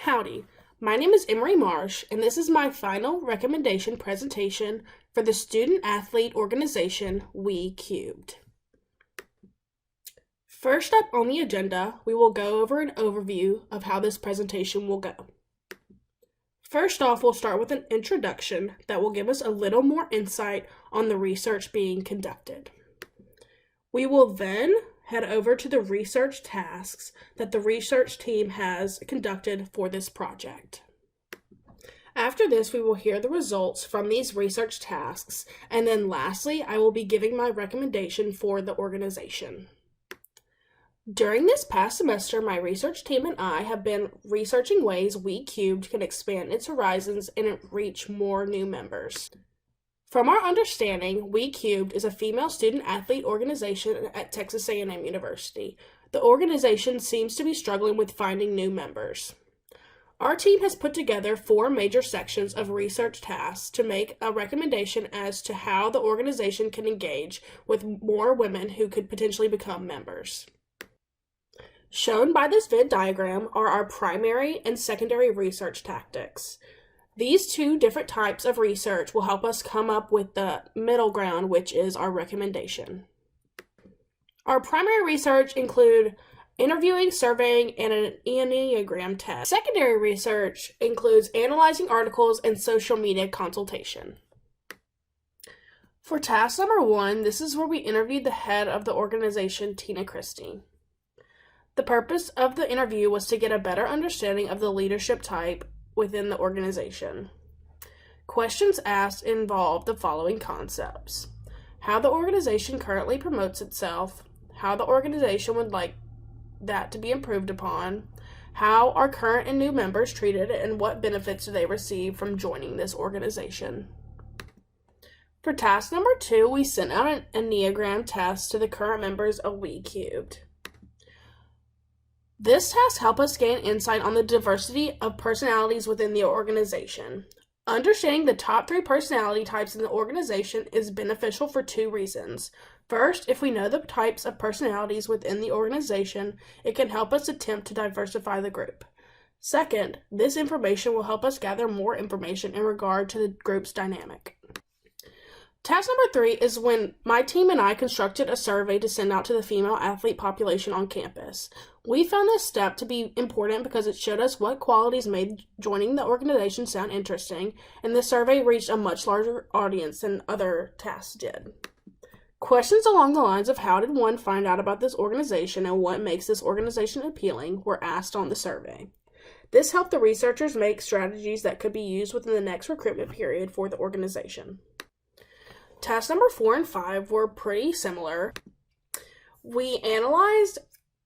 Howdy, my name is Emery Marsh, and this is my final recommendation presentation for the student-athlete organization We Cubed. First up on the agenda, we will go over an overview of how this presentation will go. First off, we'll start with an introduction that will give us a little more insight on the research being conducted. We will then head over to the research tasks that the research team has conducted for this project. After this, we will hear the results from these research tasks, and then lastly, I will be giving my recommendation for the organization. During this past semester, my research team and I have been researching ways We Cubed can expand its horizons and reach more new members. From our understanding, We Cubed is a female student-athlete organization at Texas A&M University. The organization seems to be struggling with finding new members. Our team has put together 4 major sections of research tasks to make a recommendation as to how the organization can engage with more women who could potentially become members. Shown by this Venn diagram are our primary and secondary research tactics. These 2 different types of research will help us come up with the middle ground, which is our recommendation. Our primary research include interviewing, surveying, and an Enneagram test. Secondary research includes analyzing articles and social media consultation. For task number 1, this is where we interviewed the head of the organization, Tina Christie. The purpose of the interview was to get a better understanding of the leadership type within the organization. Questions asked involve the following concepts: how the organization currently promotes itself, how the organization would like that to be improved upon, how are current and new members treated, and what benefits do they receive from joining this organization. For task number 2, we sent out an Enneagram test to the current members of We Cubed. This task helped us gain insight on the diversity of personalities within the organization. Understanding the top 3 personality types in the organization is beneficial for 2 reasons. First, if we know the types of personalities within the organization, it can help us attempt to diversify the group. Second, this information will help us gather more information in regard to the group's dynamic. Task number 3 is when my team and I constructed a survey to send out to the female athlete population on campus. We found this step to be important because it showed us what qualities made joining the organization sound interesting, and the survey reached a much larger audience than other tasks did. Questions along the lines of how did one find out about this organization and what makes this organization appealing were asked on the survey. This helped the researchers make strategies that could be used within the next recruitment period for the organization. Tasks number 4 and 5 were pretty similar. We analyzed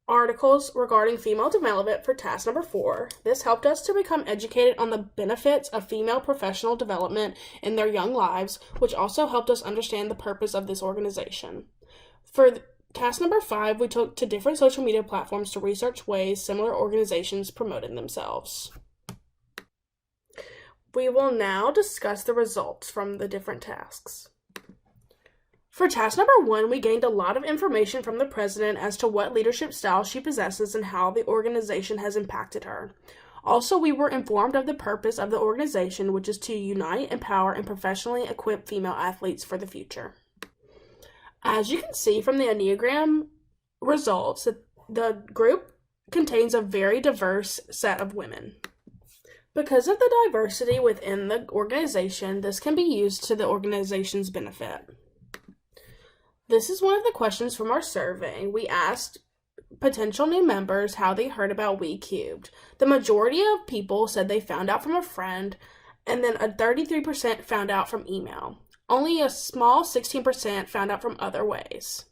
articles regarding female development for task number 4. This helped us to become educated on the benefits of female professional development in their young lives, which also helped us understand the purpose of this organization. For task number 5, we took to different social media platforms to research ways similar organizations promoted themselves. We will now discuss the results from the different tasks. For task number 1, we gained a lot of information from the president as to what leadership style she possesses and how the organization has impacted her. Also, we were informed of the purpose of the organization, which is to unite, empower, and professionally equip female athletes for the future. As you can see from the Enneagram results, the group contains a very diverse set of women. Because of the diversity within the organization, this can be used to the organization's benefit. This is one of the questions from our survey. We asked potential new members how they heard about We Cubed. The majority of people said they found out from a friend, and then a 33% found out from email. Only a small 16% found out from other ways.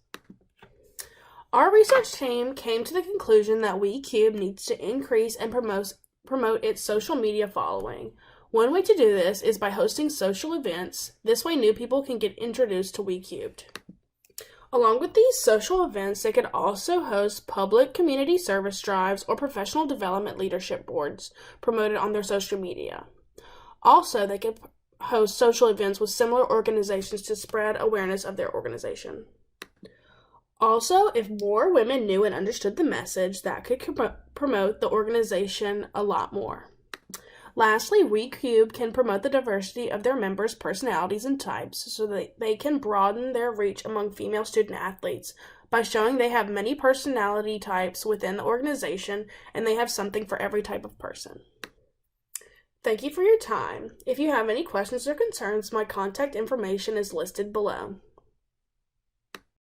Our research team came to the conclusion that We Cubed needs to increase and promote its social media following. One way to do this is by hosting social events. This way new people can get introduced to We Cubed. Along with these social events, they could also host public community service drives or professional development leadership boards promoted on their social media. Also, they could host social events with similar organizations to spread awareness of their organization. Also, if more women knew and understood the message, that could promote the organization a lot more. Lastly, WeCube can promote the diversity of their members' personalities and types so that they can broaden their reach among female student athletes by showing they have many personality types within the organization and they have something for every type of person. Thank you for your time. If you have any questions or concerns, my contact information is listed below.